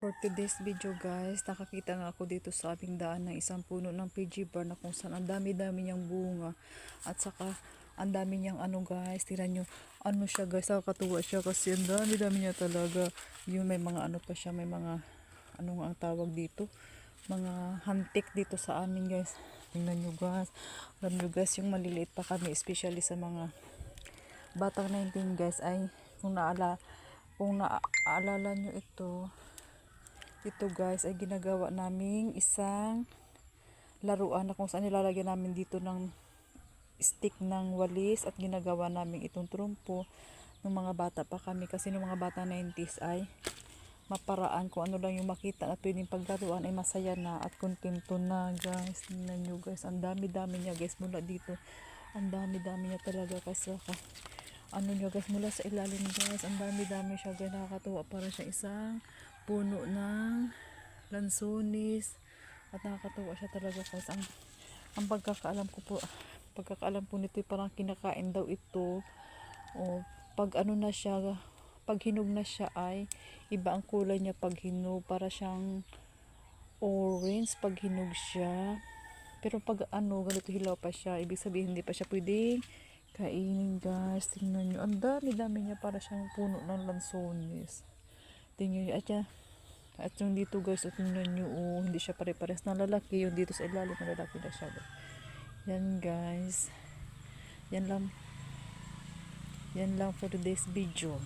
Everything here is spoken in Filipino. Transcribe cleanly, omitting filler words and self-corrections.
For today's video guys, nakakita nga ako dito sa aming daan ng isang puno ng PG bar na kung saan ang dami-dami niyang bunga at saka ang dami niyang guys, tingnan nyo ano siya guys, nakakatuwa siya kasi ang dami-dami niya talaga. Yung may mga pa siya, may mga nga ang tawag dito, mga hantik dito sa amin guys. Tingnan nyo guys, alam nyo guys, yung maliliit pa kami, especially sa mga batang 19 guys, ay kung naaalala nyo ito guys ay ginagawa naming isang laruan na kung saan nilalagyan namin dito ng stick ng walis at ginagawa namin itong trumpo ng mga bata pa kami, kasi ng mga bata 90s ay maparaan kung ano lang yung makita at pwedeng paglaruan ay masaya na at kontento na guys. Tingnan nyo guys, ang dami-dami niya guys mula dito, ang dami-dami niya talaga kasi nyo guys, mula sa ilalim guys, ang dami-dami siya guys, nakakatuwa, para siya isang puno ng lansones at nakakatuwa siya talaga guys. Ang pagkakaalam po nito parang kinakain daw ito, o pag na siya, pag hinog na siya ay iba ang kulay niya pag hinog, para siyang orange pag hinog siya, pero pag ganito hilaw pa siya, ibig sabihin hindi pa siya pwedeng kainin guys. Tingnan nyo, ang dami-dami niya, para siyang puno ng lansones. Tingnan nyo, at yung dito guys, at tingnan nyo, hindi siya pare-pares na lalaki, yung dito sa ilalim na lalaki na siya guys. Yan guys, yan lang for today's video.